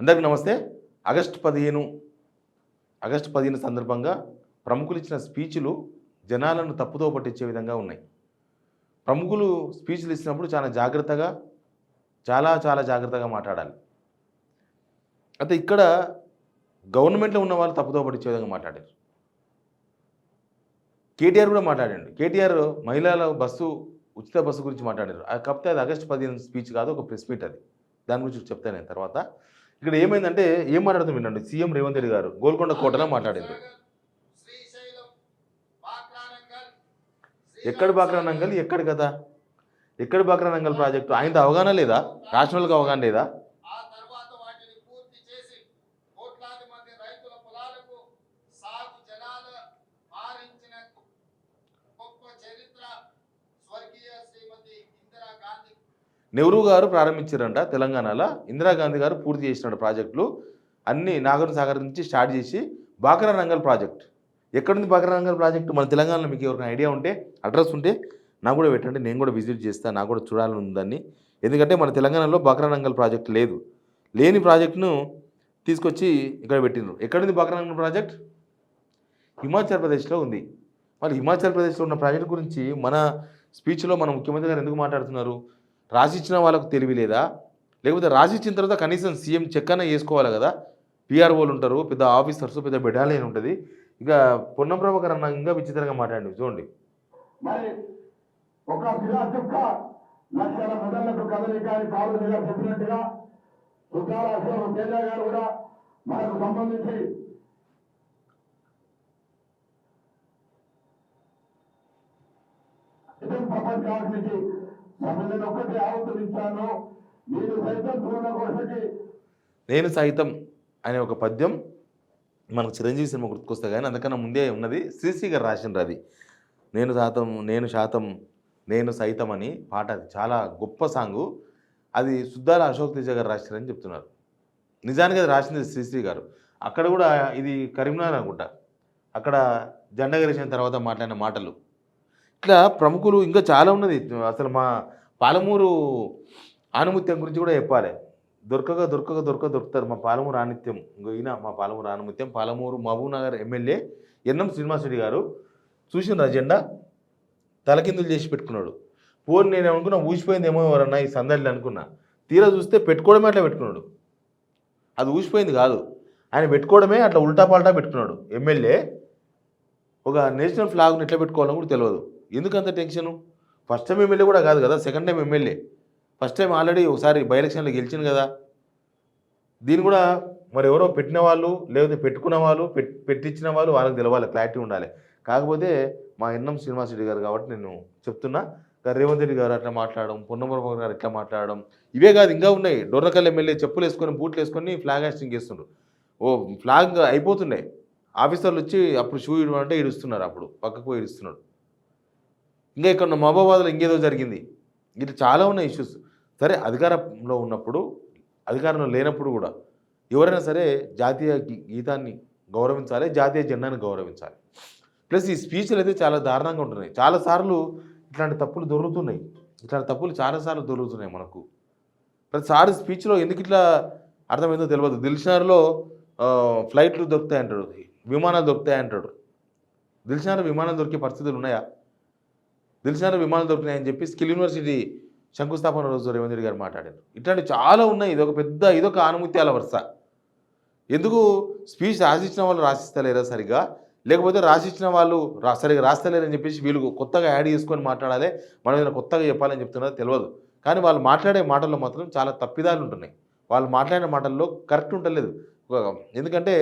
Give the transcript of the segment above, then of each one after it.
అందరికీ నమస్తే. ఆగస్టు 15 సందర్భంగా ప్రముఖులు ఇచ్చిన స్పీచ్లు జనాలను తప్పుదో పట్టించే విధంగా ఉన్నాయి. ప్రముఖులు స్పీచ్లు ఇచ్చినప్పుడు చాలా జాగ్రత్తగా మాట్లాడాలి. అయితే ఇక్కడ గవర్నమెంట్లో ఉన్న వాళ్ళు తప్పుదో పట్టించే విధంగా మాట్లాడారు. కేటీఆర్ కూడా మాట్లాడాడు. కేటీఆర్ మహిళల ఉచిత బస్సు గురించి మాట్లాడారు. కాకపోతే అది ఆగస్టు 15 స్పీచ్ కాదు, ఒక ప్రెస్ మీట్ అది. దాని గురించి చెప్తాను నేను తర్వాత. ఇక్కడ ఏమైందంటే ఏం మాట్లాడుతూ వినండి. సీఎం రేవంత్ రెడ్డి గారు గోల్కొండ కోటలో మాట్లాడారు. ఎక్కడ బాక్రానంగల్ ఎక్కడ కదా, ఎక్కడ బాక్రానంగల్ ప్రాజెక్టు ఆయనతో అవగాహన లేదా? రాష్ట్రాలకు అవగాహన లేదా? నెహ్రూ గారు ప్రారంభించారంట తెలంగాణలో. ఇందిరాగాంధీ గారు పూర్తి చేసినాడు ప్రాజెక్టులు అన్నీ. నాగార్జున సాగర్ నుంచి స్టార్ట్ చేసి బాక్రానంగల్ ప్రాజెక్ట్. ఎక్కడుంది బాక్రానంగల్ ప్రాజెక్టు మన తెలంగాణలో? మీకు ఎవరికైనా ఐడియా ఉంటే, అడ్రస్ ఉంటే నాకు కూడా పెట్టండి, నేను కూడా విజిట్ చేస్తాను. నాకు కూడా చూడాలని ఉందని. ఎందుకంటే మన తెలంగాణలో బాక్రానంగల్ ప్రాజెక్ట్ లేదు. లేని ప్రాజెక్టును తీసుకొచ్చి ఇక్కడ పెట్టినారు. ఎక్కడుంది బాక్రానంగల్ ప్రాజెక్ట్? హిమాచల్ ప్రదేశ్లో ఉంది. మరి హిమాచల్ ప్రదేశ్లో ఉన్న ప్రాజెక్ట్ గురించి మన స్పీచ్లో మన ముఖ్యమంత్రి గారు ఎందుకు మాట్లాడుతున్నారు? రాసిచ్చిన వాళ్ళకు తెలివి లేదా? లేకపోతే రాసిచ్చిన తర్వాత కనీసం సీఎం చెక్ అన్న వేసుకోవాలి కదా. పిఆర్ఓలు ఉంటారు, పెద్ద ఆఫీసర్స్, పెద్ద బెటాలియన్ ఉంటుంది. ఇక పొన్నం ప్రభాకర్ అన్న ఇంకా విచిత్రంగా మాట్లాడండి, చూడండి. మరి ఒక చుక్క లక్షల మెడలకు కదలికాని కాలేజీ గారు చెప్పినట్టుగా సుధారాశ్వరం తేజ గారు కూడా మనకు సంబంధించి ప్రపంచానికి సమయం ఒక్కటి ఆహ్వానించాను. నేను సైతం అనే ఒక పద్యం మనకు చిరంజీవి సినిమా గుర్తుకొస్తా, కానీ అందుకన్నా ముందే ఉన్నది శ్రీశ్రీ గారు రాసిండ్రు. అది నేను సైతం అని పాట. అది చాలా గొప్ప సాంగు. అది సుద్దాల అశోక్ తేజ గారు రాశారని చెప్తున్నారు. నిజానికి అది రాసింది శ్రీశ్రీ గారు. అక్కడ కూడా ఇది కరీంనగర్ అనుకుంటా. అక్కడ జెండా ఎగరేసిన తర్వాత మాట్లాడిన మాటలు. ఇట్లా ప్రముఖులు ఇంకా చాలా ఉన్నది. అసలు మా పాలమూరు ఆనుముత్యం గురించి కూడా చెప్పాలి. దొరుకుతారు మా పాలమూరు ఆనిత్యం. ఈయన మా పాలమూరు ఆనుముత్యం, పాలమూరు మహబూబ్ నగర్ ఎమ్మెల్యే ఎన్ఎం శ్రీనివాసరెడ్డి గారు చూసిన అజెండా తలకిందులు చేసి పెట్టుకున్నాడు. పోనీ నేను అనుకున్నా ఊసిపోయింది ఏమో ఎవరన్నా ఈ సందడిని అనుకున్నా. తీరా చూస్తే పెట్టుకోవడమే అట్లా పెట్టుకున్నాడు. అది ఊసిపోయింది కాదు, ఆయన పెట్టుకోవడమే అట్లా ఉల్టా పల్టా పెట్టుకున్నాడు. ఎమ్మెల్యే ఒక నేషనల్ ఫ్లాగ్ను ఎట్లా పెట్టుకోవాలని కూడా తెలియదు. ఎందుకంత టెన్షను? ఫస్ట్ టైం ఎమ్మెల్యే కూడా కాదు కదా, second time MLA. First time already ఒకసారి బై ఎలక్షన్లో గెలిచింది కదా. దీన్ని కూడా మరి ఎవరో పెట్టిన వాళ్ళు, లేకపోతే పెట్టుకున్న వాళ్ళు, పెట్టించిన వాళ్ళు, వాళ్ళకి తెలవాలి, క్లారిటీ ఉండాలి. కాకపోతే మా ఎన్ఎం శ్రీనివాసరెడ్డి గారు కాబట్టి నేను చెప్తున్నా. రేవంత్ రెడ్డి గారు అట్లా మాట్లాడడం, పొన్నం ప్రభాకర్ గారు ఇట్లా మాట్లాడడం, ఇవే కాదు ఇంకా ఉన్నాయి. డొర్నకల్ ఎమ్మెల్యే చెప్పులు వేసుకొని, బూట్లు వేసుకొని ఫ్లాగ్ హాస్టింగ్ చేస్తుండ్రు. ఫ్లాగ్ అయిపోతుండే, ఆఫీసర్లు వచ్చి అప్పుడు షూ ఇవ్వమంటే ఇడుస్తున్నారు, అప్పుడు పక్కకు పోయి ఇడుస్తున్నాడు. ఇంకా ఇక్కడ మహబూబాబాద్లో ఇంకేదో జరిగింది. ఇట్లా చాలా ఉన్నాయి ఇష్యూస్. సరే, అధికారంలో ఉన్నప్పుడు, అధికారంలో లేనప్పుడు కూడా ఎవరైనా సరే జాతీయ గీతాన్ని గౌరవించాలి, జాతీయ జెండాను గౌరవించాలి. ప్లస్ ఈ స్పీచ్లు అయితే చాలా దారుణంగా ఉంటున్నాయి. చాలాసార్లు ఇట్లాంటి తప్పులు దొరుకుతున్నాయి. చాలాసార్లు దొరుకుతున్నాయి మనకు. ప్రతిసారి స్పీచ్లో ఎందుకు ఇట్లా అర్థమైందో తెలియదు. దిల్షనర్లో ఫ్లైట్లు దొరుకుతాయంటాడు, విమానాలు దొరుకుతాయంటాడు. దిల్షనర్ విమానాలు దొరికే పరిస్థితులు ఉన్నాయా? దిల్షనర్ విమానాలు దొరికినాయని చెప్పి స్కిల్ యూనివర్సిటీ శంకుస్థాపన రోజు రేవంత్ రెడ్డి గారు మాట్లాడారు. ఇట్లాంటి చాలా ఉన్నాయి. ఇదొక ఆనుముత్యాల వరుస. ఎందుకు స్పీచ్ రాసిచ్చిన వాళ్ళు రాసిస్తలేరా సరిగా, లేకపోతే రాసిచ్చిన వాళ్ళు సరిగా రాస్తలేరని చెప్పేసి వీళ్ళు కొత్తగా యాడ్ చేసుకొని మాట్లాడాలి, మనం ఏదైనా కొత్తగా చెప్పాలని చెప్తున్నదో తెలియదు. కానీ వాళ్ళు మాట్లాడే మాటల్లో మాత్రం చాలా తప్పిదాలు ఉంటున్నాయి. వాళ్ళు మాట్లాడిన మాటల్లో కరెక్ట్ ఉండలేదు. ఎందుకంటే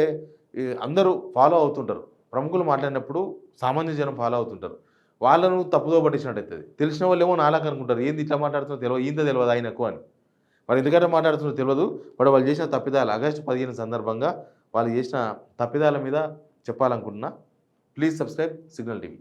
అందరూ ఫాలో అవుతుంటారు. ప్రముఖులు మాట్లాడినప్పుడు సామాన్య జనం ఫాలో అవుతుంటారు. వాళ్ళను తప్పుదో పట్టించినట్టు అవుతుంది. తెలిసిన వాళ్ళు ఏమో నాలాగా అనుకుంటారు, ఏంది ఇట్లా మాట్లాడుతున్నా తెలియదు, ఈంత తెలియదు ఆయనకు అని. మరి ఎందుకంటే మాట్లాడుతున్నా తెలియదు. బట్ వాళ్ళు చేసిన తప్పిదాలు ఆగస్టు 15 సందర్భంగా వాళ్ళు చేసిన తప్పిదాల మీద చెప్పాలనుకుంటున్నా. Please subscribe signal TV.